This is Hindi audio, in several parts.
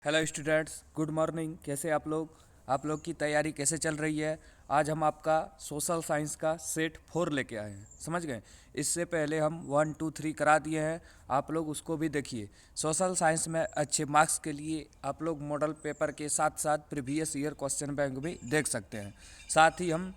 Hello students, good morning. कैसे आप लोग की तैयारी कैसे चल रही है? आज हम आपका सोशल साइंस का सेट 4 लेके आए हैं, समझ गए। इससे पहले हम 1 2 3 करा दिए हैं, आप लोग उसको भी देखिए। सोशल साइंस में अच्छे मार्क्स के लिए आप लोग मॉडल पेपर के साथ साथ प्रीवियस ईयर क्वेश्चन बैंक भी देख सकते हैं। साथ ही हम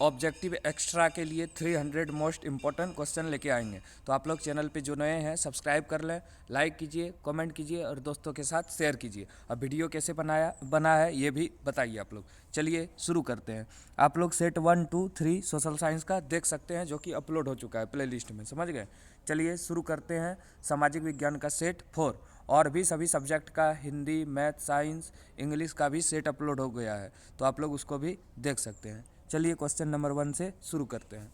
ऑब्जेक्टिव एक्स्ट्रा के लिए 300 मोस्ट इंपॉर्टेंट क्वेश्चन लेके आएंगे। तो आप लोग चैनल पे जो नए हैं सब्सक्राइब कर लें, लाइक कीजिए, कमेंट कीजिए और दोस्तों के साथ शेयर कीजिए। अब वीडियो कैसे बना है ये भी बताइए आप लोग। चलिए शुरू करते हैं। आप लोग सेट 1 2 3 सोशल साइंस का देख सकते हैं, जो कि अपलोड हो चुका है प्ले लिस्ट में, समझ गए। चलिए शुरू करते हैं। सामाजिक विज्ञान का सेट 4 और भी सभी सब्जेक्ट का हिंदी, मैथ, साइंस, इंग्लिश का भी सेट अपलोड हो गया है, तो आप लोग उसको भी देख सकते हैं। चलिए क्वेश्चन नंबर 1 से शुरू करते हैं।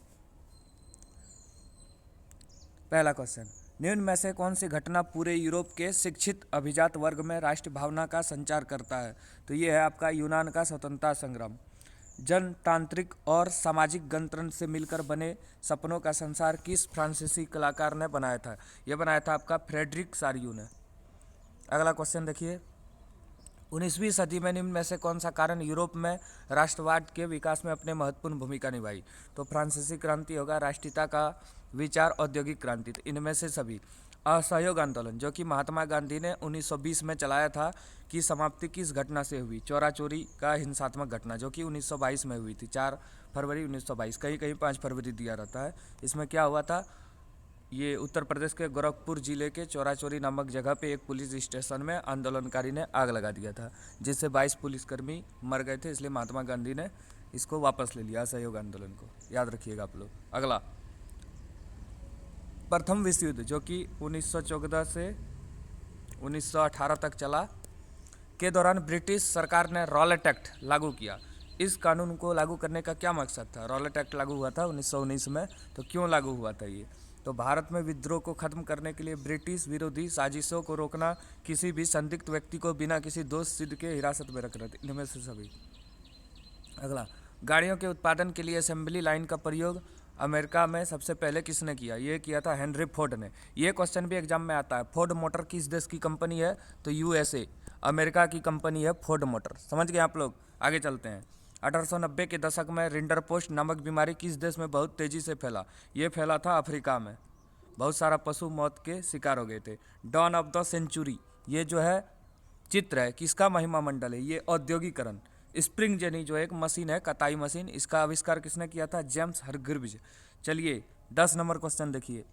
पहला क्वेश्चन, निम्न में से कौन सी घटना पूरे यूरोप के शिक्षित अभिजात वर्ग में राष्ट्र भावना का संचार करता है? तो ये है आपका यूनान का स्वतंत्रता संग्राम। जनतांत्रिक और सामाजिक गणतंत्र से मिलकर बने सपनों का संसार किस फ्रांसीसी कलाकार ने बनाया था? यह बनाया था आपका फ्रेडरिक सारियू ने। अगला क्वेश्चन देखिए, 19वीं सदी में निम्न में से कौन सा कारण यूरोप में राष्ट्रवाद के विकास में अपने महत्वपूर्ण भूमिका निभाई? तो फ्रांसीसी क्रांति होगा, राष्ट्रीयता का विचार, औद्योगिक क्रांति। तो इनमें से सभी। असहयोग आंदोलन, जो कि महात्मा गांधी ने 1920 में चलाया था, की समाप्ति किस घटना से हुई? चोरा चोरी का हिंसात्मक घटना, जो कि 1922 में हुई थी, 4 फरवरी 1922। कहीं कहीं 5 फरवरी दिया रहता है। इसमें क्या हुआ था? ये उत्तर प्रदेश के गोरखपुर जिले के चोरा चोरी नामक जगह पे एक पुलिस स्टेशन में आंदोलनकारी ने आग लगा दिया था, जिससे 22 पुलिसकर्मी मर गए थे। इसलिए महात्मा गांधी ने इसको वापस ले लिया, असहयोग आंदोलन को। याद रखिएगा आप लोग। अगला, प्रथम विश्व युद्ध, जो कि 1914 से 1918 तक चला, के दौरान ब्रिटिश सरकार ने रॉलेट एक्ट लागू किया। इस कानून को लागू करने का क्या मकसद था? रॉलेट एक्ट लागू हुआ था 1919 में। तो क्यों लागू हुआ था ये? तो भारत में विद्रोह को खत्म करने के लिए, ब्रिटिश विरोधी साजिशों को रोकना, किसी भी संदिग्ध व्यक्ति को बिना किसी दोष सिद्ध के हिरासत में रखना। इनमें से सभी। अगला, गाड़ियों के उत्पादन के लिए असेंबली लाइन का प्रयोग अमेरिका में सबसे पहले किसने किया? ये किया था हेनरी फोर्ड ने। ये क्वेश्चन भी एग्जाम में आता है। फोर्ड मोटर किस देश की कंपनी है? तो यूएसए, अमेरिका की कंपनी है फोर्ड मोटर। समझ गए आप लोग। आगे चलते हैं। 1890 के दशक में रिंडरपोस्ट नामक बीमारी किस देश में बहुत तेजी से फैला? ये फैला था अफ्रीका में। बहुत सारा पशु मौत के शिकार हो गए थे। डॉन ऑफ द सेंचुरी, ये जो है चित्र है, किसका महिमा मंडल है? ये औद्योगिकरण। स्प्रिंग जेनी जो एक मशीन है, कताई मशीन, इसका आविष्कार किसने किया था? James Hargreaves. चलिए 10 नंबर क्वेश्चन देखिए।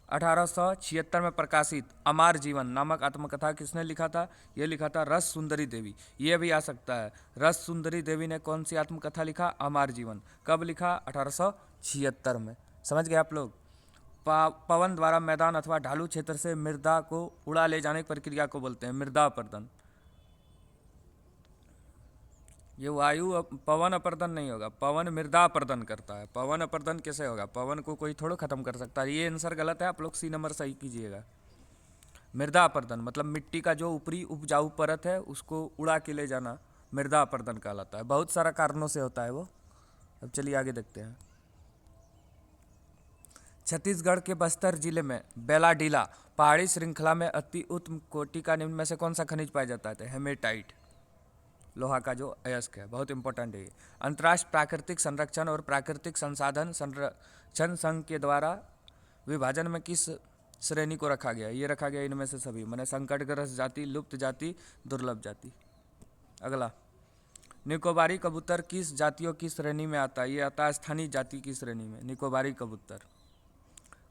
1876 में प्रकाशित अमर जीवन नामक आत्मकथा किसने लिखा था? ये लिखा था रस सुंदरी देवी। ये भी आ सकता है। रस सुंदरी देवी ने कौन सी आत्मकथा लिखा? अमर जीवन। कब लिखा? 1876 में। समझ गए आप लोग। पवन द्वारा मैदान अथवा ढालू क्षेत्र से मृदा को उड़ा ले जाने की प्रक्रिया को बोलते हैं मृदा अपर्दन। ये पवन अपर्दन नहीं होगा, पवन मृदा अपर्दन करता है। पवन अपर्दन कैसे होगा? पवन को कोई थोड़ा खत्म कर सकता है। ये आंसर गलत है, आप लोग सी नंबर सही कीजिएगा। मृदा अपर्दन मतलब मिट्टी का जो ऊपरी उपजाऊ परत है उसको उड़ा के ले जाना मृदा अपर्दन कहलाता है। बहुत सारा कारणों से होता है वो। अब चलिए आगे देखते हैं। छत्तीसगढ़ के बस्तर जिले में बेलाडीला पहाड़ी श्रृंखला में अति उत्तम कोटि का निम्न में से कौन सा खनिज पाया जाता है? हेमेटाइट, लोहा का जो अयस्क है, बहुत इंपॉर्टेंट है ये। अंतर्राष्ट्रीय प्राकृतिक संरक्षण और प्राकृतिक संसाधन संरक्षण संघ के द्वारा विभाजन में किस श्रेणी को रखा गया? ये रखा गया इनमें से सभी, मैंने संकटग्रस्त जाति, लुप्त जाति, दुर्लभ जाति। अगला, निकोबारी कबूतर किस जातियों की श्रेणी में आता है? ये आता है स्थानीय जाति की श्रेणी में, निकोबारी कबूतर।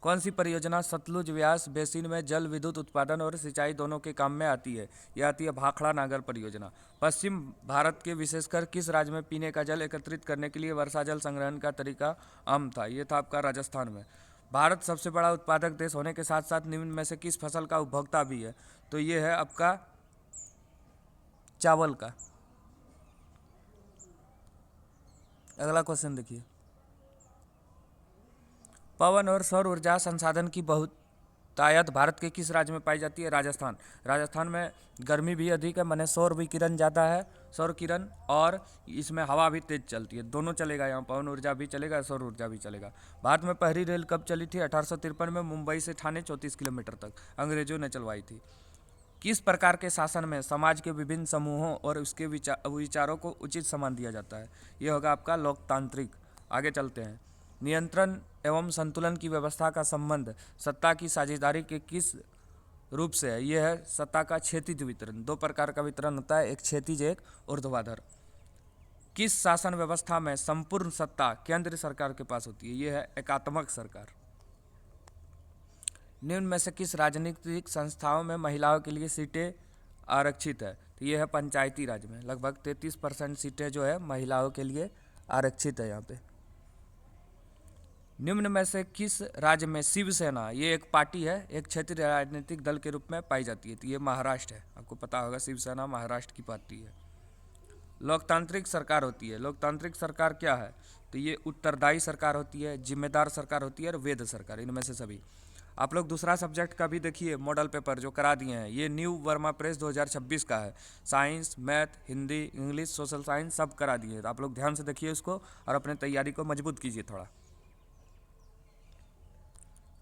कौन सी परियोजना सतलुज व्यास बेसिन में जल विद्युत उत्पादन और सिंचाई दोनों के काम में आती है? यह आती है भाखड़ा नागर परियोजना। पश्चिम भारत के विशेषकर किस राज्य में पीने का जल एकत्रित करने के लिए वर्षा जल संग्रहण का तरीका आम था? ये था आपका राजस्थान में। भारत सबसे बड़ा उत्पादक देश होने के साथ साथ निम्न में से किस फसल का उपभोक्ता भी है? तो ये है आपका चावल का। अगला क्वेश्चन देखिए। पवन और सौर ऊर्जा संसाधन की बहुतायत भारत के किस राज्य में पाई जाती है? राजस्थान। राजस्थान में गर्मी भी अधिक है, माने सौर विकिरण ज़्यादा है, सौर किरण, और इसमें हवा भी तेज चलती है। दोनों चलेगा यहाँ, पवन ऊर्जा भी चलेगा, सौर ऊर्जा भी चलेगा। भारत में पहली रेल कब चली थी? 1853 में, मुंबई से ठाणे 34 किलोमीटर तक अंग्रेजों ने चलवाई थी। किस प्रकार के शासन में समाज के विभिन्न समूहों और उसके विचारों को उचित सम्मान दिया जाता है? ये होगा आपका लोकतांत्रिक। आगे चलते हैं। नियंत्रण एवं संतुलन की व्यवस्था का संबंध सत्ता की साझेदारी के किस रूप से है? ये है सत्ता का क्षैतिज वितरण। दो प्रकार का वितरण होता है, एक क्षैतिज, एक ऊर्ध्वाधर। किस शासन व्यवस्था में संपूर्ण सत्ता केंद्र सरकार के पास होती है? ये है एकात्मक सरकार। निम्न में से किस राजनीतिक संस्थाओं में महिलाओं के लिए सीटें आरक्षित है? तो ये है पंचायती राज में लगभग 33% सीटें जो है महिलाओं के लिए आरक्षित है यहाँ पे। निम्न में से किस राज्य में शिवसेना, ये एक पार्टी है, एक क्षेत्रीय राजनीतिक दल के रूप में पाई जाती है? तो ये महाराष्ट्र है। आपको पता होगा शिवसेना महाराष्ट्र की पार्टी है। लोकतांत्रिक सरकार होती है। लोकतांत्रिक सरकार क्या है? तो ये उत्तरदायी सरकार होती है, जिम्मेदार सरकार होती है और वैध सरकार, इनमें से सभी। आप लोग दूसरा सब्जेक्ट का भी देखिए, मॉडल पेपर जो करा दिए हैं, ये न्यू वर्मा प्रेस 2026 का है। Science, math, Hindi, English, social science सब करा दिए। तो आप लोग ध्यान से देखिए उसको और अपने तैयारी को मजबूत कीजिए थोड़ा,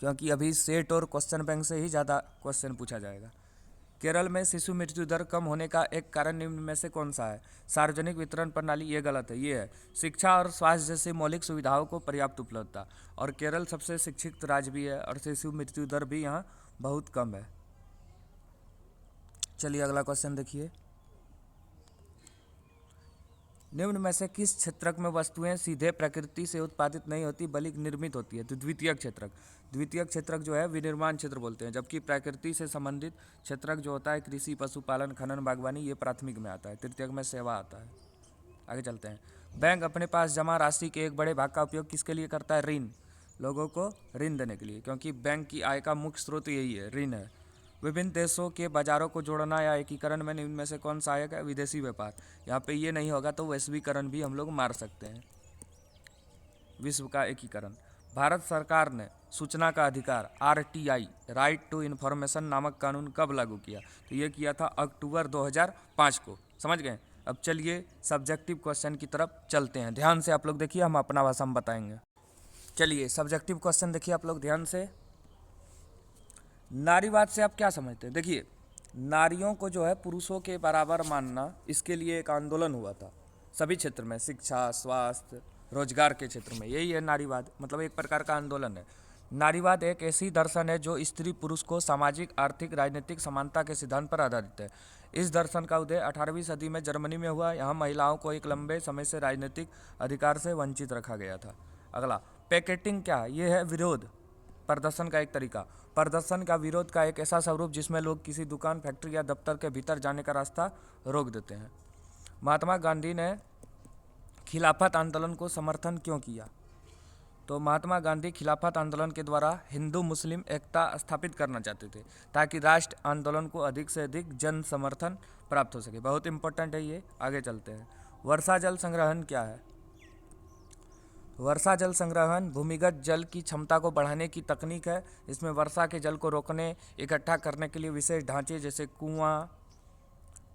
क्योंकि अभी सेट और क्वेश्चन बैंक से ही ज़्यादा क्वेश्चन पूछा जाएगा। केरल में शिशु मृत्यु दर कम होने का एक कारण निम्न में से कौन सा है? सार्वजनिक वितरण प्रणाली, ये गलत है। ये है शिक्षा और स्वास्थ्य जैसी मौलिक सुविधाओं को पर्याप्त उपलब्धता। और केरल सबसे शिक्षित राज्य भी है और शिशु मृत्यु दर भी यहाँ बहुत कम है। चलिए अगला क्वेश्चन देखिए। निम्न में से किस क्षेत्रक में वस्तुएं सीधे प्रकृति से उत्पादित नहीं होती बल्कि निर्मित होती है? तो द्वितीयक क्षेत्रक। द्वितीयक क्षेत्रक जो है विनिर्माण क्षेत्र बोलते हैं, जबकि प्रकृति से संबंधित क्षेत्रक जो होता है कृषि, पशुपालन, खनन, बागवानी, ये प्राथमिक में आता है। तृतीयक में सेवा आता है। आगे चलते हैं। बैंक अपने पास जमा राशि के एक बड़े भाग का उपयोग किसके लिए करता है? ऋण, लोगों को ऋण देने के लिए, क्योंकि बैंक की आय का मुख्य स्रोत यही है, ऋण है। विभिन्न देशों के बाजारों को जोड़ना या एकीकरण में निम्न में से कौन सहायक है? विदेशी व्यापार। यहाँ पे ये नहीं होगा तो वैश्वीकरण भी हम लोग मार सकते हैं, विश्व का एकीकरण। भारत सरकार ने सूचना का अधिकार RTI, राइट टू इन्फॉर्मेशन नामक कानून कब लागू किया? तो ये किया था अक्टूबर 2005 को। समझ गए? अब चलिए सब्जेक्टिव क्वेश्चन की तरफ चलते हैं। ध्यान से आप लोग देखिए, हम अपना भाषा में बताएंगे। चलिए सब्जेक्टिव क्वेश्चन देखिए आप लोग ध्यान से। नारीवाद से आप क्या समझते हैं? देखिए, नारियों को जो है पुरुषों के बराबर मानना, इसके लिए एक आंदोलन हुआ था सभी क्षेत्र में, शिक्षा, स्वास्थ्य, रोजगार के क्षेत्र में। यही है नारीवाद, मतलब एक प्रकार का आंदोलन है। नारीवाद एक ऐसी दर्शन है जो स्त्री पुरुष को सामाजिक, आर्थिक, राजनीतिक समानता के सिद्धांत पर आधारित है। इस दर्शन का उदय 18वीं सदी में जर्मनी में हुआ। यहाँ महिलाओं को एक लंबे समय से राजनीतिक अधिकार से वंचित रखा गया था। अगला, पैकेटिंग क्या है? ये है विरोध, प्रदर्शन का एक तरीका। प्रदर्शन का विरोध का एक ऐसा स्वरूप जिसमें लोग किसी दुकान, फैक्ट्री या दफ्तर के भीतर जाने का रास्ता रोक देते हैं। महात्मा गांधी ने खिलाफत आंदोलन को समर्थन क्यों किया? तो महात्मा गांधी खिलाफत आंदोलन के द्वारा हिंदू मुस्लिम एकता स्थापित करना चाहते थे, ताकि राष्ट्र आंदोलन को अधिक से अधिक जन समर्थन प्राप्त हो सके। बहुत इंपॉर्टेंट है ये। आगे चलते हैं। वर्षा जल संग्रहण क्या है? वर्षा जल संग्रहण भूमिगत जल की क्षमता को बढ़ाने की तकनीक है। इसमें वर्षा के जल को रोकने, इकट्ठा करने के लिए विशेष ढांचे जैसे कुआं,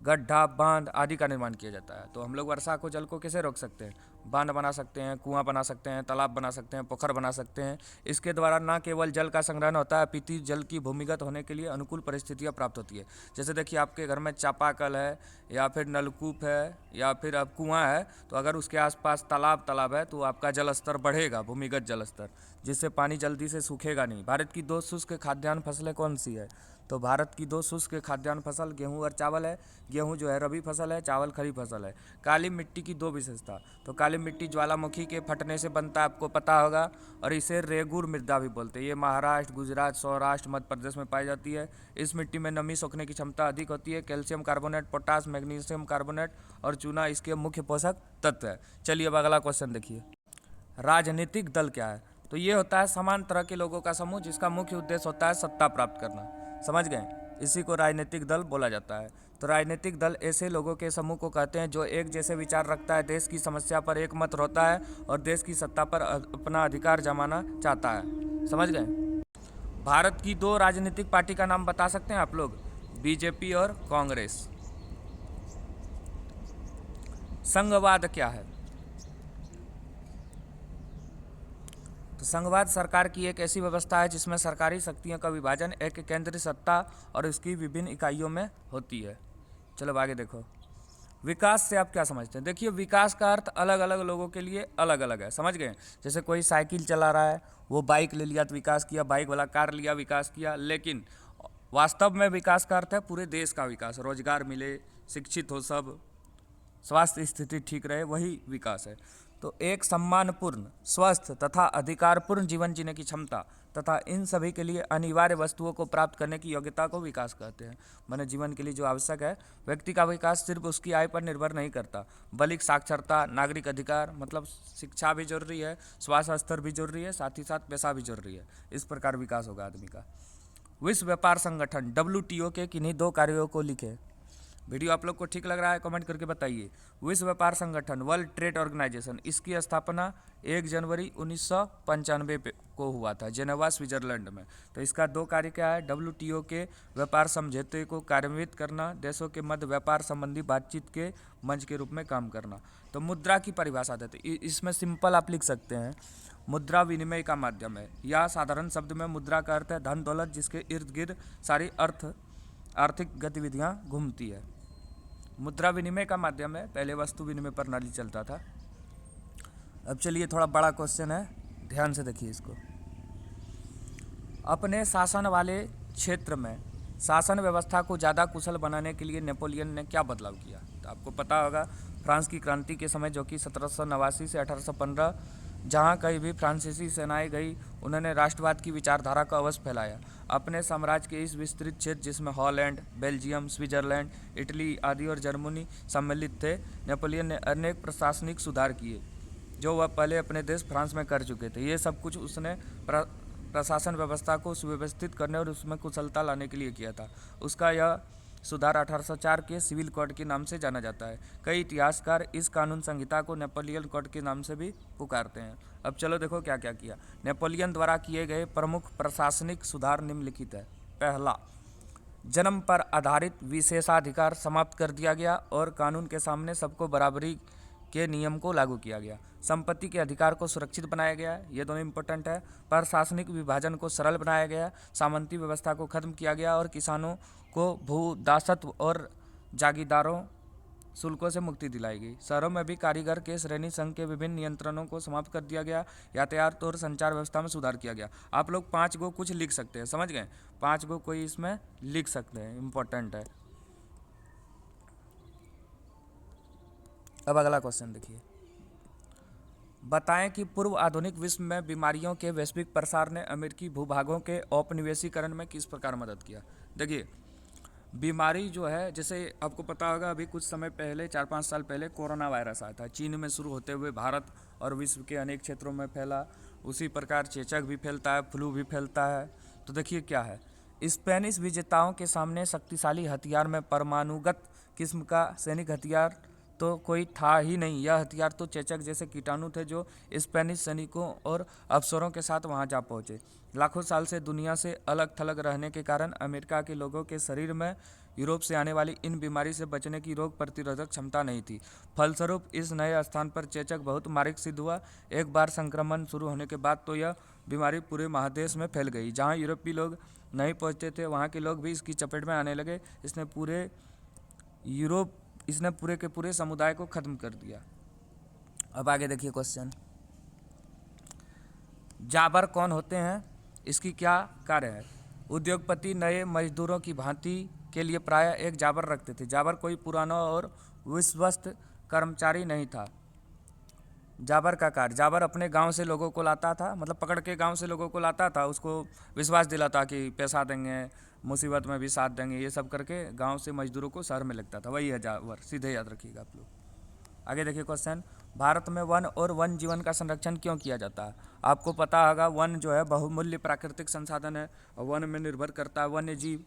गड्ढा, बांध आदि का निर्माण किया जाता है। तो हम लोग वर्षा को जल को कैसे रोक सकते हैं? बांध बना सकते हैं, कुआं बना सकते हैं, तालाब बना सकते हैं, पोखर बना सकते हैं। इसके द्वारा न केवल जल का संग्रहण होता है, अपितु जल की भूमिगत होने के लिए अनुकूल परिस्थितियां प्राप्त होती है। जैसे देखिए, आपके घर में चापाकल है या फिर नलकूप है या फिर अब कुआं है, तो अगर उसके आसपास तालाब है तो आपका जल स्तर बढ़ेगा, भूमिगत जल स्तर, जिससे पानी जल्दी से सूखेगा नहीं। भारत की 2 शुष्क खाद्यान्न फसलें कौन सी है? तो भारत की 2 शुष्क खाद्यान्न फसल गेहूं और चावल है। गेहूं जो है रबी फसल है, चावल खरीफ फसल है। काली मिट्टी की 2 विशेषता। तो काली मिट्टी ज्वालामुखी के फटने से बनता है, आपको पता होगा, और इसे रेगुर मृदा भी बोलते हैं। ये महाराष्ट्र, गुजरात, सौराष्ट्र, मध्य प्रदेश में पाई जाती है। इस मिट्टी में नमी सोखने की क्षमता अधिक होती है। Calcium carbonate, potash, magnesium carbonate और चूना इसके मुख्य पोषक तत्व है। चलिए अब अगला क्वेश्चन देखिए। राजनीतिक दल क्या है? तो ये होता है समान तरह के लोगों का समूह जिसका मुख्य उद्देश्य होता है सत्ता प्राप्त करना। समझ गए? इसी को राजनीतिक दल बोला जाता है। तो राजनीतिक दल ऐसे लोगों के समूह को कहते हैं जो एक जैसे विचार रखता है, देश की समस्या पर एक मत होता है और देश की सत्ता पर अपना अधिकार जमाना चाहता है। समझ गए? भारत की 2 राजनीतिक पार्टी का नाम बता सकते हैं आप लोग? बीजेपी और कांग्रेस। संघवाद क्या है? तो संघवाद सरकार की एक ऐसी व्यवस्था है जिसमें सरकारी शक्तियों का विभाजन एक केंद्रीय सत्ता और इसकी विभिन्न इकाइयों में होती है। चलो आगे देखो, विकास से आप क्या समझते हैं? देखिए, विकास का अर्थ अलग अलग लोगों के लिए अलग अलग है, समझ गए? जैसे कोई साइकिल चला रहा है, वो बाइक ले लिया तो विकास किया, बाइक वाला कार लिया विकास किया, लेकिन वास्तव में विकास का अर्थ है पूरे देश का विकास, रोजगार मिले, शिक्षित हो सब, स्वास्थ्य स्थिति ठीक रहे, वही विकास है। तो एक सम्मानपूर्ण, स्वस्थ तथा अधिकारपूर्ण जीवन जीने की क्षमता तथा इन सभी के लिए अनिवार्य वस्तुओं को प्राप्त करने की योग्यता को विकास कहते हैं। मानव जीवन के लिए जो आवश्यक है, व्यक्ति का विकास सिर्फ उसकी आय पर निर्भर नहीं करता, बल्कि साक्षरता, नागरिक अधिकार मतलब शिक्षा भी जरूरी है, स्वास्थ्य स्तर भी जरूरी है, साथ ही साथ पैसा भी जरूरी है। इस प्रकार विकास होगा आदमी का। विश्व व्यापार संगठन WTO के किन्हीं 2 कार्यों को लिखे। वीडियो आप लोग को ठीक लग रहा है कमेंट करके बताइए। विश्व व्यापार संगठन वर्ल्ड ट्रेड ऑर्गेनाइजेशन, इसकी स्थापना 1 जनवरी 1995 को हुआ था जेनेवा स्विट्जरलैंड में। तो इसका 2 कार्य क्या है? WTO के व्यापार समझौते को कार्यान्वित करना, देशों के मध्य व्यापार संबंधी बातचीत के मंच के रूप में काम करना। तो मुद्रा की परिभाषा देते, इसमें सिंपल आप लिख सकते हैं, मुद्रा विनिमय का माध्यम है, या साधारण शब्द में मुद्रा का अर्थ है धन दौलत जिसके इर्द गिर्द सारी आर्थिक गतिविधियां घूमती है। मुद्रा विनिमय का माध्यम है, पहले वस्तु विनिमय प्रणाली चलता था। अब चलिए थोड़ा बड़ा क्वेश्चन है, ध्यान से देखिए इसको। अपने शासन वाले क्षेत्र में शासन व्यवस्था को ज़्यादा कुशल बनाने के लिए नेपोलियन ने क्या बदलाव किया? तो आपको पता होगा, फ्रांस की क्रांति के समय जो कि 1789 से 1815, जहाँ कहीं भी फ्रांसीसी सेनाएं गई, उन्होंने राष्ट्रवाद की विचारधारा को अवश्य फैलाया। अपने साम्राज्य के इस विस्तृत क्षेत्र जिसमें हॉलैंड, बेल्जियम, स्विट्जरलैंड, इटली आदि और जर्मनी सम्मिलित थे, नेपोलियन ने अनेक प्रशासनिक सुधार किए जो वह पहले अपने देश फ्रांस में कर चुके थे। ये सब कुछ उसने प्रशासन व्यवस्था को सुव्यवस्थित करने और उसमें कुशलता लाने के लिए किया था। उसका यह सुधार 1804 के सिविल कोड के नाम से जाना जाता है। कई इतिहासकार इस कानून संहिता को नेपोलियन कोड के नाम से भी पुकारते हैं। अब चलो देखो क्या क्या किया। नेपोलियन द्वारा किए गए प्रमुख प्रशासनिक सुधार निम्नलिखित है। पहला, जन्म पर आधारित विशेषाधिकार समाप्त कर दिया गया और कानून के सामने सबको बराबरी के नियम को लागू किया गया। संपत्ति के अधिकार को सुरक्षित बनाया गया, ये दोनों इंपॉर्टेंट है। प्रशासनिक विभाजन को सरल बनाया गया, सामंती व्यवस्था को खत्म किया गया और किसानों को भू दासत्व और जागीरदारों शुल्कों से मुक्ति दिलाई गई। शहरों में भी कारीगर के श्रेणी संघ के विभिन्न नियंत्रणों को समाप्त कर दिया गया। यातायात और संचार व्यवस्था में सुधार किया गया। आप लोग 5 गो कुछ लिख सकते हैं, समझ गए? 5 गो कोई इसमें लिख सकते हैं, इंपॉर्टेंट है। अब अगला क्वेश्चन देखिए, बताएं कि पूर्व आधुनिक विश्व में बीमारियों के वैश्विक प्रसार ने अमेरिकी भूभागों के औपनिवेशीकरण में किस प्रकार मदद किया? देखिए, बीमारी जो है, जैसे आपको पता होगा अभी कुछ समय पहले 4-5 साल पहले कोरोना वायरस आया था, चीन में शुरू होते हुए भारत और विश्व के अनेक क्षेत्रों में फैला। उसी प्रकार चेचक भी फैलता है, फ्लू भी फैलता है। तो देखिए क्या है, स्पेनिश विजेताओं के सामने शक्तिशाली हथियार में परमाणुगत किस्म का सैनिक हथियार तो कोई था ही नहीं। यह हथियार तो चेचक जैसे कीटाणु थे जो स्पेनिश सैनिकों और अफसरों के साथ वहां जा पहुंचे। लाखों साल से दुनिया से अलग थलग रहने के कारण अमेरिका के लोगों के शरीर में यूरोप से आने वाली इन बीमारी से बचने की रोग प्रतिरोधक क्षमता नहीं थी। फलस्वरूप इस नए स्थान पर चेचक बहुत मारक सिद्ध हुआ। एक बार संक्रमण शुरू होने के बाद तो यह बीमारी पूरे महादेश में फैल गई। जहाँ यूरोपीय लोग नहीं पहुँचते थे, वहाँ के लोग भी इसकी चपेट में आने लगे। इसने पूरे के पूरे समुदाय को खत्म कर दिया। अब आगे देखिए क्वेश्चन, जाबर कौन होते हैं, इसकी क्या कार्य है? उद्योगपति नए मजदूरों की भांति के लिए प्रायः एक जाबर रखते थे। जाबर कोई पुराना और विश्वस्त कर्मचारी नहीं था। जाबर का कार्य, जाबर अपने गांव से लोगों को लाता था, मतलब पकड़ के गांव से लोगों को लाता था, उसको विश्वास दिलाता कि पैसा देंगे, मुसीबत में भी साथ देंगे, ये सब करके गांव से मजदूरों को शहर में लगता था, वही है जाबर, सीधे याद रखिएगा आप लोग। आगे देखिए क्वेश्चन, भारत में वन और वन जीवन का संरक्षण क्यों किया जाता है? आपको पता होगा वन जो है बहुमूल्य प्राकृतिक संसाधन है और वन में निर्भर करता है वन्य जीव।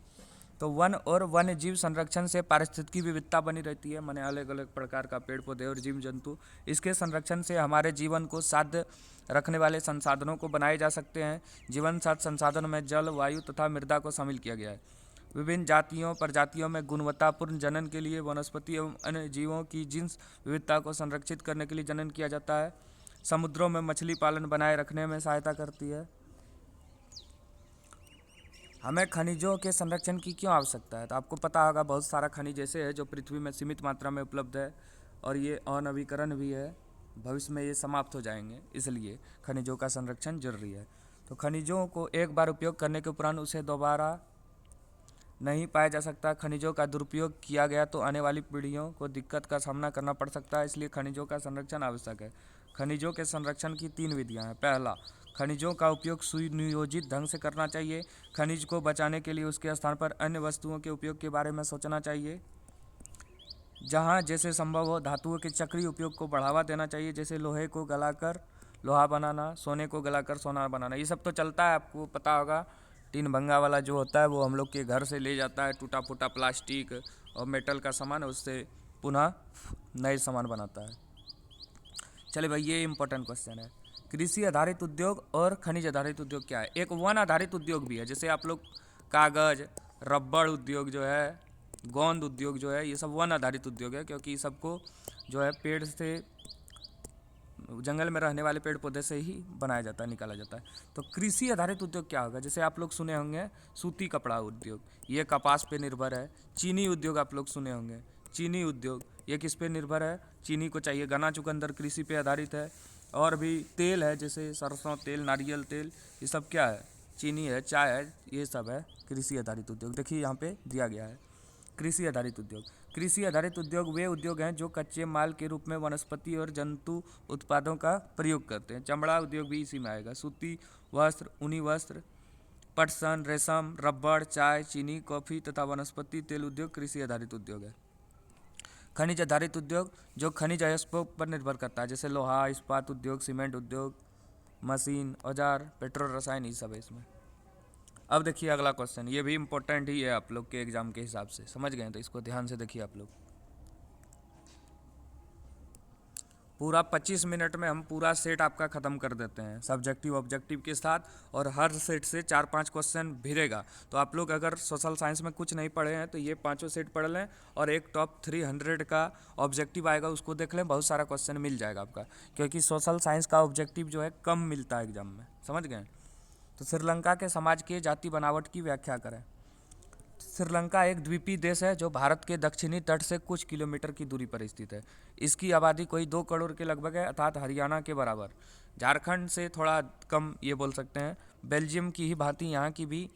तो वन और वन्य जीव संरक्षण से पारिस्थितिकी विविधता बनी रहती है, माने अलग अलग प्रकार का पेड़ पौधे और जीव जंतु। इसके संरक्षण से हमारे जीवन को साध्य रखने वाले संसाधनों को बनाए जा सकते हैं। जीवन साथ संसाधन में जल, वायु तथा मृदा को शामिल किया गया है। विभिन्न जातियों प्रजातियों में गुणवत्तापूर्ण जनन के लिए वनस्पति एवं अन्य जीवों की जीन्स विविधता को संरक्षित करने के लिए जनन किया जाता है। समुद्रों में मछली पालन बनाए रखने में सहायता करती है। हमें खनिजों के संरक्षण की क्यों आवश्यकता है? तो आपको पता होगा बहुत सारा खनिज ऐसे है जो पृथ्वी में सीमित मात्रा में उपलब्ध है और ये अनवीकरण भी है, भविष्य में ये समाप्त हो जाएंगे, इसलिए खनिजों का संरक्षण जरूरी है। तो खनिजों को एक बार उपयोग करने के उपरांत उसे दोबारा नहीं पाया जा सकता। खनिजों का दुरुपयोग किया गया तो आने वाली पीढ़ियों को दिक्कत का सामना करना पड़ सकता है, इसलिए खनिजों का संरक्षण आवश्यक है। खनिजों के संरक्षण की 3 विधियां हैं। पहला, खनिजों का उपयोग सुनियोजित ढंग से करना चाहिए। खनिज को बचाने के लिए उसके स्थान पर अन्य वस्तुओं के उपयोग के बारे में सोचना चाहिए। जहाँ जैसे संभव हो धातुओं के चक्रीय उपयोग को बढ़ावा देना चाहिए, जैसे लोहे को गलाकर लोहा बनाना, सोने को गलाकर सोना बनाना। ये सब तो चलता है, आपको पता होगा। टीन भंगा वाला जो होता है वो हम लोग के घर से ले जाता है टूटा फूटा प्लास्टिक और मेटल का सामान, उससे पुनः नए सामान बनाता है। चले भाई, ये इंपॉर्टेंट क्वेश्चन है। कृषि आधारित उद्योग और खनिज आधारित उद्योग क्या है? एक वन आधारित उद्योग भी है, जैसे आप लोग कागज, रबड़ उद्योग जो है, गोंद उद्योग जो है, ये सब वन आधारित उद्योग है, क्योंकि सबको जो है पेड़ से, जंगल में रहने वाले पेड़ पौधे से ही बनाया जाता है, निकाला जाता है। तो कृषि आधारित उद्योग क्या होगा? जैसे आप लोग सुने होंगे सूती कपड़ा उद्योग, ये कपास पे निर्भर है। चीनी उद्योग आप लोग सुने होंगे, चीनी उद्योग ये किस पे निर्भर है? चीनी को चाहिए। गन्ना चुकंदर कृषि पे आधारित है। और भी तेल है, जैसे सरसों तेल, नारियल तेल, ये सब क्या है? चीनी है। चाय है, ये सब है कृषि आधारित उद्योग। देखिए यहाँ पे दिया गया है कृषि आधारित उद्योग। कृषि आधारित उद्योग वे उद्योग हैं जो कच्चे माल के रूप में वनस्पति और जंतु उत्पादों का प्रयोग करते हैं। चमड़ा उद्योग भी इसी में आएगा। सूती वस्त्र, ऊनी वस्त्र, पटसन, रेशम, रबड़, चाय, चीनी, कॉफ़ी तथा वनस्पति तेल उद्योग कृषि आधारित उद्योग है। खनिज आधारित उद्योग जो खनिज अयस्कों पर निर्भर करता है, जैसे लोहा, इस्पात उद्योग, सीमेंट उद्योग, मशीन, औजार, पेट्रोल, रसायन, ये सब है इसमें। अब देखिए अगला क्वेश्चन, ये भी इम्पोर्टेंट ही है आप लोग के एग्जाम के हिसाब से, समझ गए? तो इसको ध्यान से देखिए आप लोग। पूरा 25 मिनट में हम पूरा सेट आपका ख़त्म कर देते हैं सब्जेक्टिव ऑब्जेक्टिव के साथ, और हर सेट से 4-5 क्वेश्चन भिड़ेगा। तो आप लोग अगर सोशल साइंस में कुछ नहीं पढ़े हैं तो ये पांचों सेट पढ़ लें, और एक टॉप 300 का ऑब्जेक्टिव आएगा उसको देख लें, बहुत सारा क्वेश्चन मिल जाएगा आपका, क्योंकि सोशल साइंस का ऑब्जेक्टिव जो है कम मिलता है एग्जाम में, समझ गए? तो श्रीलंका के समाज के जाति बनावट की व्याख्या करें। श्रीलंका एक द्वीपीय देश है जो भारत के दक्षिणी तट से कुछ किलोमीटर की दूरी पर स्थित है। इसकी आबादी कोई 2 करोड़ के लगभग है, अर्थात हरियाणा के बराबर। झारखंड से थोड़ा कम ये बोल सकते हैं। बेल्जियम की ही भांति यहाँ की भी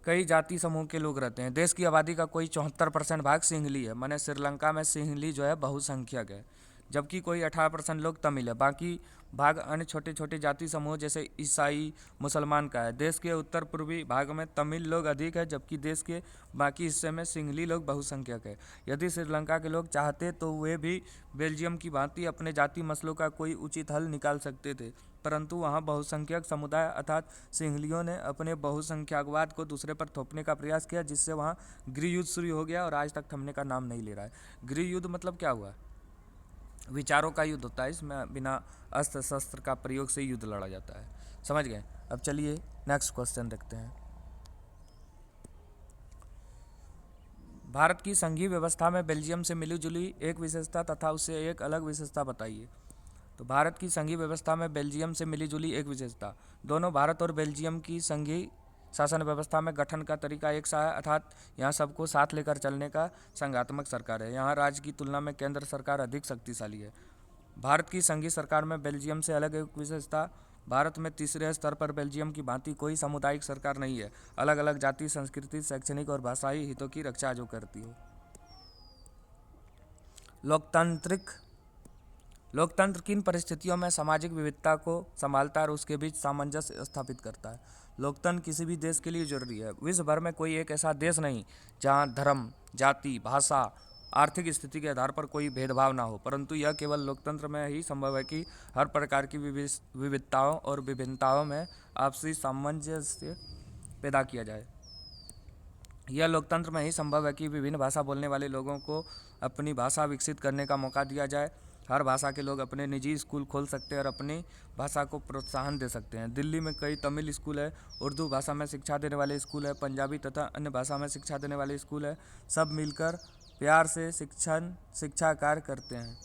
कई जाति समूह के लोग रहते हैं। देश की आबादी का कोई 74% भाग सिंहली है, माने श्रीलंका में सिंहली जो है बहुसंख्यक है, जबकि कोई 18% लोग तमिल है। बाकी भाग अन्य छोटे छोटे जाति समूह जैसे ईसाई, मुसलमान का है। देश के उत्तर पूर्वी भाग में तमिल लोग अधिक है, जबकि देश के बाकी हिस्से में सिंहली लोग बहुसंख्यक है। यदि श्रीलंका के लोग चाहते तो वे भी बेल्जियम की भांति अपने जाति मसलों का कोई उचित हल निकाल सकते थे, परंतु वहाँ बहुसंख्यक समुदाय अर्थात सिंहलियों ने अपने बहुसंख्यकवाद को दूसरे पर थोपने का प्रयास किया, जिससे वहाँ गृह युद्ध शुरू हो गया और आज तक थमने का नाम नहीं ले रहा है। गृह युद्ध मतलब क्या हुआ? विचारों का युद्ध होता है, इसमें बिना अस्त्र शस्त्र का प्रयोग से युद्ध लड़ा जाता है, समझ गए? अब चलिए नेक्स्ट क्वेश्चन देखते हैं। भारत की संघीय व्यवस्था में बेल्जियम से मिली जुली एक विशेषता तथा उससे एक अलग विशेषता बताइए। तो भारत की संघीय व्यवस्था में बेल्जियम से मिली जुली एक विशेषता, दोनों भारत और बेल्जियम की संघीय शासन व्यवस्था में गठन का तरीका एक सा है, अर्थात यहाँ सबको साथ लेकर चलने का संघात्मक सरकार है। यहाँ राज्य की तुलना में केंद्र सरकार अधिक शक्तिशाली है। भारत की संघीय सरकार में बेल्जियम से अलग एक विशेषता, भारत में तीसरे स्तर पर बेल्जियम की भांति कोई सामुदायिक सरकार नहीं है, अलग अलग जाति, संस्कृति, शैक्षणिक और भाषाई हितों की रक्षा जो करती हो। लोकतंत्र किन परिस्थितियों में सामाजिक विविधता को संभालता है और उसके बीच सामंजस्य स्थापित करता है? लोकतंत्र किसी भी देश के लिए जरूरी है। विश्व भर में कोई एक ऐसा देश नहीं जहां धर्म, जाति, भाषा, आर्थिक स्थिति के आधार पर कोई भेदभाव ना हो, परंतु यह केवल लोकतंत्र में ही संभव है कि हर प्रकार की विविधताओं और विभिन्नताओं में आपसी सामंजस्य पैदा किया जाए। यह लोकतंत्र में ही संभव है कि विभिन्न भाषा बोलने वाले लोगों को अपनी भाषा विकसित करने का मौका दिया जाए। हर भाषा के लोग अपने निजी स्कूल खोल सकते हैं और अपनी भाषा को प्रोत्साहन दे सकते हैं। दिल्ली में कई तमिल स्कूल है, उर्दू भाषा में शिक्षा देने वाले स्कूल है, पंजाबी तथा अन्य भाषा में शिक्षा देने वाले स्कूल है। सब मिलकर प्यार से शिक्षा कार्य करते हैं।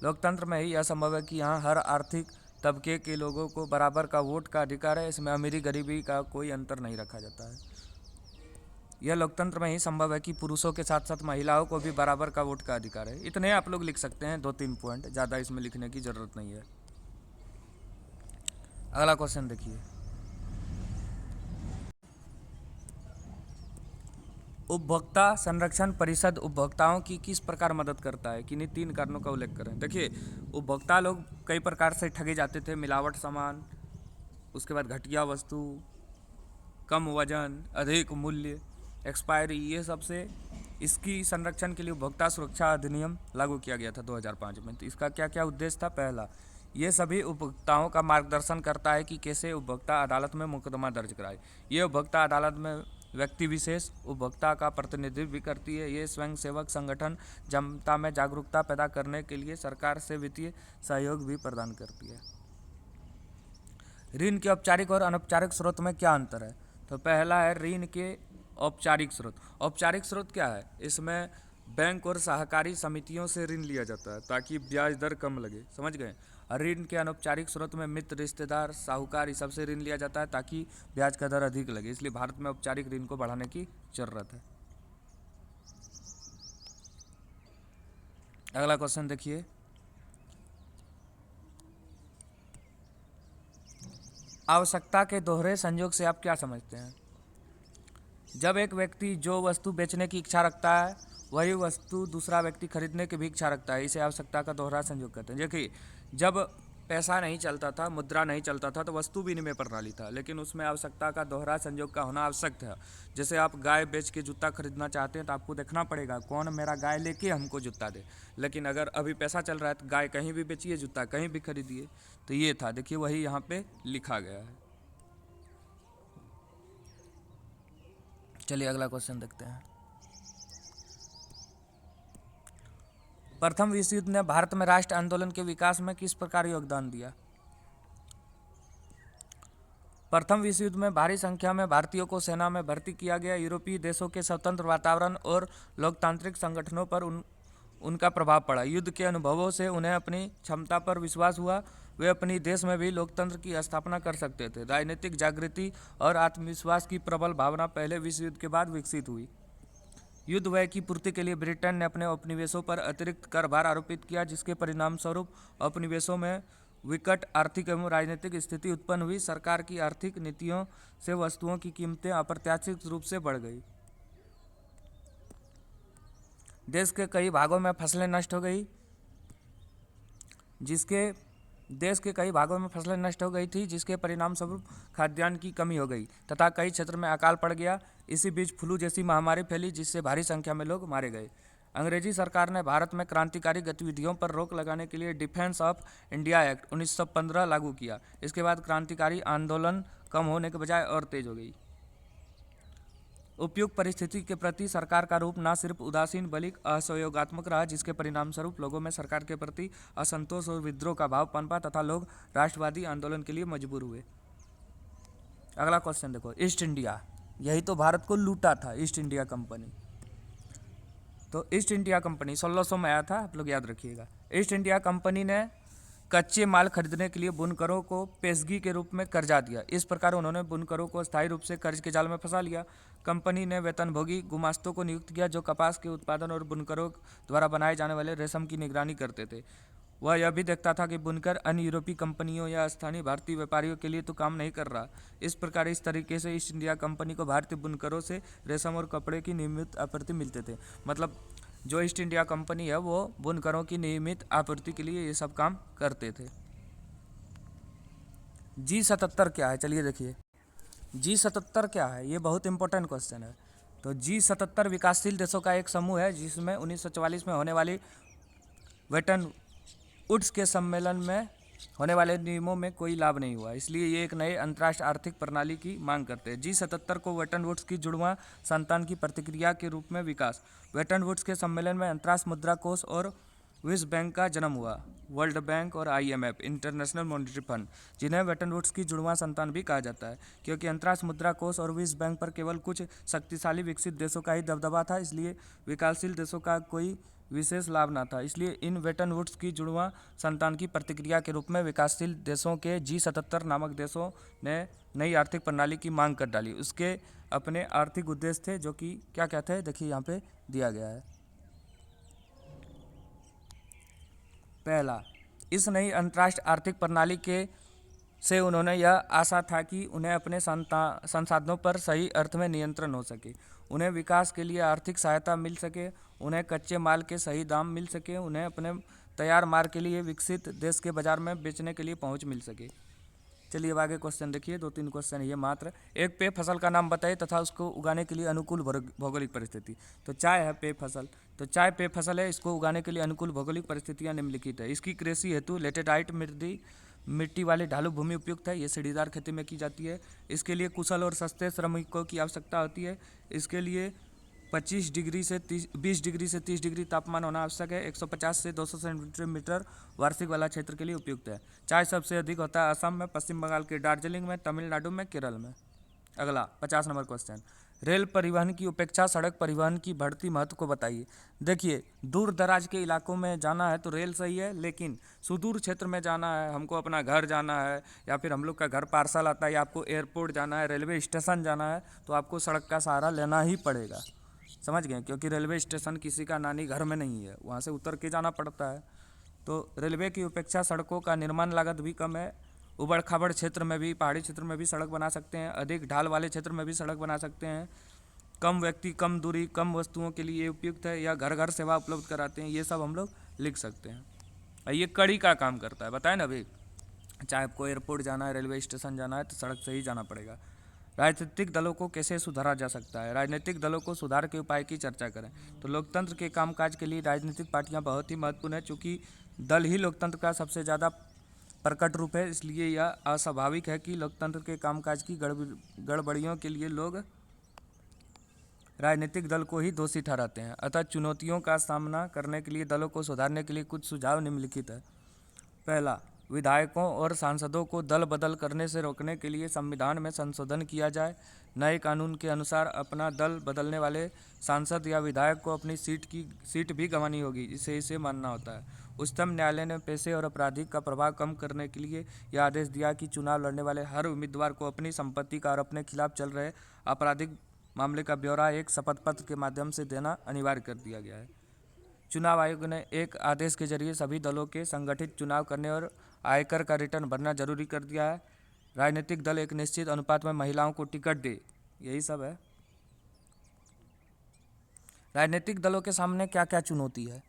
लोकतंत्र में ही यह संभव है कि यहाँ हर आर्थिक तबके के लोगों को बराबर का वोट का अधिकार है। इसमें अमीरी गरीबी का कोई अंतर नहीं रखा जाता है। यह लोकतंत्र में ही संभव है कि पुरुषों के साथ साथ महिलाओं को भी बराबर का वोट का अधिकार है। इतने आप लोग लिख सकते हैं, 2-3 पॉइंट, ज़्यादा इसमें लिखने की ज़रूरत नहीं है। अगला क्वेश्चन देखिए, उपभोक्ता संरक्षण परिषद उपभोक्ताओं की किस प्रकार मदद करता है? किन्हीं 3 कारणों का उल्लेख करें। देखिए, उपभोक्ता लोग कई प्रकार से ठगे जाते थे। मिलावट सामान, उसके बाद घटिया वस्तु, कम वजन, अधिक मूल्य, एक्सपायरी, ये सब से इसकी संरक्षण के लिए उपभोक्ता सुरक्षा अधिनियम लागू किया गया था 2005 में। तो इसका क्या क्या उद्देश्य था? पहला, ये सभी उपभोक्ताओं का मार्गदर्शन करता है कि कैसे उपभोक्ता अदालत में मुकदमा दर्ज कराए। ये उपभोक्ता अदालत में व्यक्ति विशेष उपभोक्ता का प्रतिनिधित्व भी करती है। ये स्वयंसेवक संगठन जनता में जागरूकता पैदा करने के लिए सरकार से वित्तीय सहयोग भी प्रदान करती है। ऋण के औपचारिक और अनौपचारिक स्रोत में क्या अंतर है? तो पहला है ऋण के औपचारिक स्रोत। औपचारिक स्रोत क्या है? इसमें बैंक और सहकारी समितियों से ऋण लिया जाता है ताकि ब्याज दर कम लगे, समझ गए। और ऋण के अनौपचारिक स्रोत में मित्र, रिश्तेदार, साहूकार, इस सबसे ऋण लिया जाता है ताकि ब्याज का दर अधिक लगे। इसलिए भारत में औपचारिक ऋण को बढ़ाने की जरूरत है। अगला क्वेश्चन देखिए, आवश्यकता के दोहरे संयोग से आप क्या समझते हैं? जब एक व्यक्ति जो वस्तु बेचने की इच्छा रखता है वही वस्तु दूसरा व्यक्ति खरीदने की भी इच्छा रखता है, इसे आवश्यकता का दोहरा संयोग कहते हैं। देखिए, जब पैसा नहीं चलता था, मुद्रा नहीं चलता था, तो वस्तु विनिमय प्रणाली था, लेकिन उसमें आवश्यकता का दोहरा संयोग का होना आवश्यक था। जैसे आप गाय बेच के जूता खरीदना चाहते हैं तो आपको देखना पड़ेगा कौन मेरा गाय लेके हमको जूता दे। लेकिन अगर अभी पैसा चल रहा है तो गाय कहीं भी बेचिए, जूता कहीं भी खरीदिए। तो ये था, देखिए वही यहाँ पे लिखा गया है। चलिए अगला क्वेश्चन देखते हैं। प्रथम विश्व युद्ध ने भारत में राष्ट्र आंदोलन के विकास में किस प्रकार योगदान दिया? प्रथम विश्व युद्ध में भारी संख्या में भारतीयों को सेना में भर्ती किया गया। यूरोपीय देशों के स्वतंत्र वातावरण और लोकतांत्रिक संगठनों पर उनका प्रभाव पड़ा। युद्ध के अनुभवों से उन्हें अपनी क्षमता पर विश्वास हुआ। वे अपनी देश में भी लोकतंत्र की स्थापना कर सकते थे। राजनीतिक जागृति और आत्मविश्वास की प्रबल भावना पहले विश्व युद्ध के बाद विकसित हुई। युद्ध व्यय की पूर्ति के लिए ब्रिटेन ने अपने उपनिवेशों पर अतिरिक्त कर भार आरोपित किया, जिसके परिणामस्वरूप उपनिवेशों में विकट आर्थिक एवं राजनीतिक स्थिति उत्पन्न हुई। सरकार की आर्थिक नीतियों से वस्तुओं की कीमतें अप्रत्याशित रूप से बढ़ गई। देश के कई भागों में फसलें नष्ट हो गई थी, जिसके परिणामस्वरूप खाद्यान्न की कमी हो गई तथा कई क्षेत्र में अकाल पड़ गया। इसी बीच फ्लू जैसी महामारी फैली, जिससे भारी संख्या में लोग मारे गए। अंग्रेजी सरकार ने भारत में क्रांतिकारी गतिविधियों पर रोक लगाने के लिए डिफेंस ऑफ इंडिया एक्ट 1915 लागू किया। इसके बाद क्रांतिकारी आंदोलन कम होने के बजाय और तेज हो गई। उपयुक्त परिस्थिति के प्रति सरकार का रूप न सिर्फ उदासीन बल्कि असहयोगात्मक रहा, जिसके परिणामस्वरूप लोगों में सरकार के प्रति असंतोष और विद्रोह का भाव पनपा तथा लोग राष्ट्रवादी आंदोलन के लिए मजबूर हुए। अगला क्वेश्चन देखो, ईस्ट इंडिया, यही तो भारत को लूटा था ईस्ट इंडिया कंपनी। तो ईस्ट इंडिया कंपनी 1600 में आया था, आप लोग याद रखिएगा। ईस्ट इंडिया कंपनी ने कच्चे माल खरीदने के लिए बुनकरों को पेशगी के रूप में कर्जा दिया। इस प्रकार उन्होंने बुनकरों को स्थायी रूप से कर्ज के जाल में फंसा लिया। कंपनी ने वेतनभोगी गुमास्तों को नियुक्त किया जो कपास के उत्पादन और बुनकरों द्वारा बनाए जाने वाले रेशम की निगरानी करते थे। वह यह भी देखता था कि बुनकर अन्य यूरोपीय कंपनियों या स्थानीय भारतीय व्यापारियों के लिए तो काम नहीं कर रहा। इस तरीके से ईस्ट इंडिया कंपनी को भारतीय बुनकरों से रेशम और कपड़े की नियमित आपूर्ति मिलते थे। मतलब जो ईस्ट इंडिया कंपनी है वो बुनकरों की नियमित आपूर्ति के लिए ये सब काम करते थे। G77 क्या है? चलिए देखिए, G77 क्या है, ये बहुत इंपॉर्टेंट क्वेश्चन है। तो G77 विकासशील देशों का एक समूह है जिसमें 1944 में होने वाली वेटन वुड्स के सम्मेलन में होने वाले नियमों में कोई लाभ नहीं हुआ, इसलिए ये एक नए अंतर्राष्ट्रीय आर्थिक प्रणाली की मांग करते हैं। G77 को वेटन वुड्स की जुड़वां संतान की प्रतिक्रिया के रूप में विकास। वेटन वुड्स के सम्मेलन में अंतर्राष्ट्रीय मुद्रा कोष और विश्व बैंक का जन्म हुआ? वर्ल्ड बैंक और IMF इंटरनेशनल मॉनेटरी फंड, जिन्हें ब्रेटन वुड्स की जुड़वां संतान भी कहा जाता है, क्योंकि अंतर्राष्ट्रीय मुद्रा कोष और विश्व बैंक पर केवल कुछ शक्तिशाली विकसित देशों का ही दबदबा था, इसलिए विकासशील देशों का कोई विशेष लाभ न था। इसलिए इन ब्रेटन वुड्स की जुड़वां संतान की प्रतिक्रिया के रूप में विकासशील देशों के G77 नामक देशों ने नई आर्थिक प्रणाली की मांग कर डाली। उसके अपने आर्थिक उद्देश्य थे, जो कि क्या क्या थे, देखिए यहाँ पे दिया गया है। पहला, इस नई अंतर्राष्ट्रीय आर्थिक प्रणाली के से उन्होंने यह आशा था कि उन्हें अपने संसाधनों पर सही अर्थ में नियंत्रण हो सके, उन्हें विकास के लिए आर्थिक सहायता मिल सके, उन्हें कच्चे माल के सही दाम मिल सके, उन्हें अपने तैयार माल के लिए विकसित देश के बाजार में बेचने के लिए पहुंच मिल सके। चलिए अब आगे क्वेश्चन देखिए, 2-3 क्वेश्चन ये मात्र। एक पेय फसल का नाम बताइए तथा उसको उगाने के लिए अनुकूल भौगोलिक परिस्थिति। तो चाय है पेय फसल, तो चाय पेय फसल है, इसको उगाने के लिए अनुकूल भौगोलिक परिस्थितियां निम्नलिखित है। इसकी कृषि हेतु लेटेराइट मिट्टी वाली ढालू भूमि उपयुक्त है, ये सीढ़ीदार खेती में की जाती है। इसके लिए कुशल और सस्ते श्रमिकों की आवश्यकता होती है। इसके लिए 20 डिग्री से 30 डिग्री तापमान होना आवश्यक है। 150 से 200 सेंटीमीटर वार्षिक वाला क्षेत्र के लिए उपयुक्त है। चाय सबसे अधिक होता है असम में, पश्चिम बंगाल के दार्जिलिंग में, तमिलनाडु में, केरल में। अगला 50 नंबर क्वेश्चन, रेल परिवहन की उपेक्षा सड़क परिवहन की बढ़ती महत्व को बताइए। देखिए, दूर दराज के इलाकों में जाना है तो रेल सही है, लेकिन सुदूर क्षेत्र में जाना है, हमको अपना घर जाना है, या फिर हम लोग का घर पार्सल आता है, या आपको एयरपोर्ट जाना है, रेलवे स्टेशन जाना है, तो आपको सड़क का सहारा लेना ही पड़ेगा। समझ गए, क्योंकि रेलवे स्टेशन किसी का नानी घर में नहीं है, वहाँ से उतर के जाना पड़ता है। तो रेलवे की उपेक्षा सड़कों का निर्माण लागत भी कम है। उबड़ खाबड़ क्षेत्र में भी, पहाड़ी क्षेत्र में भी सड़क बना सकते हैं, अधिक ढाल वाले क्षेत्र में भी सड़क बना सकते हैं। कम व्यक्ति, कम दूरी, कम वस्तुओं के लिए उपयुक्त है, या घर घर सेवा उपलब्ध कराते हैं, ये सब हम लोग लिख सकते हैं। और ये कड़ी का काम करता है, बताए ना अभी, चाहे आपको एयरपोर्ट जाना है, रेलवे स्टेशन जाना है, तो सड़क से ही जाना पड़ेगा। राजनीतिक दलों को कैसे सुधारा जा सकता है? राजनीतिक दलों को सुधार के उपाय की चर्चा करें। तो लोकतंत्र के कामकाज के लिए राजनीतिक पार्टियां बहुत ही महत्वपूर्ण है, चूँकि दल ही लोकतंत्र का सबसे ज़्यादा प्रकट रूप है, इसलिए यह अस्वाभाविक है कि लोकतंत्र के कामकाज की गड़बड़ियों के लिए लोग राजनीतिक दल को ही दोषी ठहराते हैं। अतः चुनौतियों का सामना करने के लिए दलों को सुधारने के लिए कुछ सुझाव निम्नलिखित है। पहला, विधायकों और सांसदों को दल बदल करने से रोकने के लिए संविधान में संशोधन किया जाए। नए कानून के अनुसार अपना दल बदलने वाले सांसद या विधायक को अपनी सीट भी गंवानी होगी, इसे मानना होता है। उच्चतम न्यायालय ने पेशे और आपराधिक का प्रभाव कम करने के लिए यह आदेश दिया कि चुनाव लड़ने वाले हर उम्मीदवार को अपनी संपत्ति का और अपने खिलाफ चल रहे आपराधिक मामले का ब्यौरा एक शपथ पत्र के माध्यम से देना अनिवार्य कर दिया गया है। चुनाव आयोग ने एक आदेश के जरिए सभी दलों के संगठित चुनाव करने और आयकर का रिटर्न भरना जरूरी कर दिया है। राजनीतिक दल एक निश्चित अनुपात में महिलाओं को टिकट दे, यही सब है। राजनीतिक दलों के सामने क्या क्या चुनौती है?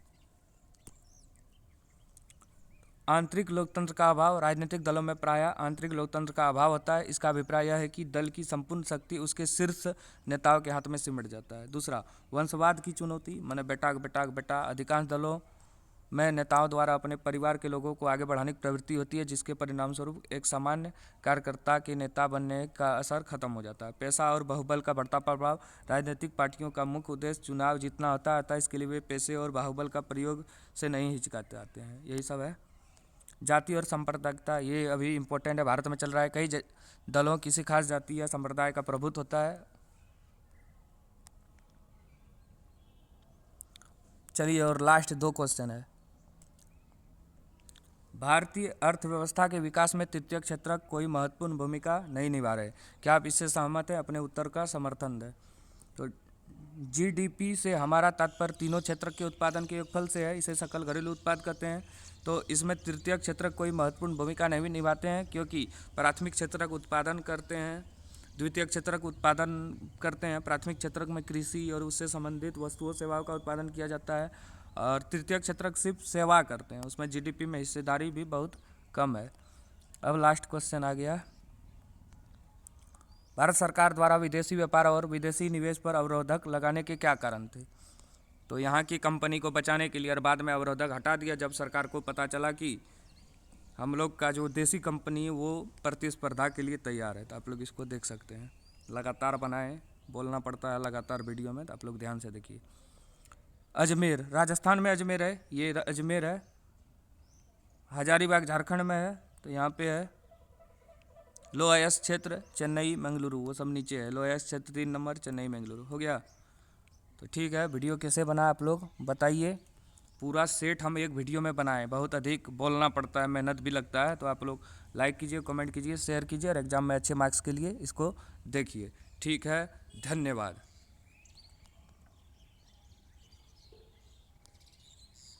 आंतरिक लोकतंत्र का अभाव। राजनीतिक दलों में प्रायः आंतरिक लोकतंत्र का अभाव होता है। इसका अभिप्राय यह है कि दल की संपूर्ण शक्ति उसके शीर्ष नेताओं के हाथ में सिमट जाता है। दूसरा, वंशवाद की चुनौती, माने बेटा। अधिकांश दलों में नेताओं द्वारा अपने परिवार के लोगों को आगे बढ़ाने की प्रवृत्ति होती है, जिसके परिणाम स्वरूप एक सामान्य कार्यकर्ता के नेता बनने का असर खत्म हो जाता है। पैसा और बाहुबल का बढ़ता प्रभाव। राजनीतिक पार्टियों का मुख्य उद्देश्य चुनाव जीतना होता है, अतः इसके लिए वे पैसे और बाहुबल का प्रयोग से नहीं हिचकाते आते हैं, यही सब है। जाति और सांप्रदायिकता, ये अभी इम्पोर्टेंट है, भारत में चल रहा है। कई दलों किसी खास जाति या संप्रदाय का प्रभुत्व होता है। चलिए और लास्ट 2 क्वेश्चन है। भारतीय अर्थव्यवस्था के विकास में तृतीय क्षेत्र कोई महत्वपूर्ण भूमिका नहीं निभा रहे, क्या आप इससे सहमत हैं? अपने उत्तर का समर्थन दें। तो GDP से हमारा तात्पर्य तीनों क्षेत्र के उत्पादन के योगफल से है, इसे सकल घरेलू उत्पाद कहते हैं। तो इसमें तृतीय क्षेत्र कोई महत्वपूर्ण भूमिका नहीं निभाते हैं, क्योंकि प्राथमिक क्षेत्रक उत्पादन करते हैं, द्वितीय क्षेत्रक उत्पादन करते हैं। प्राथमिक क्षेत्रक में कृषि और उससे संबंधित वस्तुओं सेवाओं का उत्पादन किया जाता है, और तृतीय क्षेत्रक सिर्फ सेवा करते हैं, उसमें GDP में हिस्सेदारी भी बहुत कम है। अब लास्ट क्वेश्चन आ गया, भारत सरकार द्वारा विदेशी व्यापार और विदेशी निवेश पर अवरोधक लगाने के क्या कारण थे? तो यहाँ की कंपनी को बचाने के लिए और बाद में अवरोधक हटा दिया जब सरकार को पता चला कि हम लोग का जो देसी कंपनी है वो प्रतिस्पर्धा के लिए तैयार है। तो आप लोग इसको देख सकते हैं, लगातार बनाएं, बोलना पड़ता है लगातार वीडियो में, तो आप लोग ध्यान से देखिए। अजमेर राजस्थान में अजमेर है, ये अजमेर है। हजारीबाग झारखंड में है, तो यहाँ पे है। लोहायस क्षेत्र चेन्नई मंगलुरु, वो सब नीचे है। लोहायस क्षेत्र 3 नंबर, चेन्नई मंगलुरु हो गया। तो ठीक है, वीडियो कैसे बना आप लोग बताइए। पूरा सेट हम एक वीडियो में बनाएं, बहुत अधिक बोलना पड़ता है, मेहनत भी लगता है। तो आप लोग लाइक कीजिए, कमेंट कीजिए, शेयर कीजिए और एग्ज़ाम में अच्छे मार्क्स के लिए इसको देखिए। ठीक है, धन्यवाद।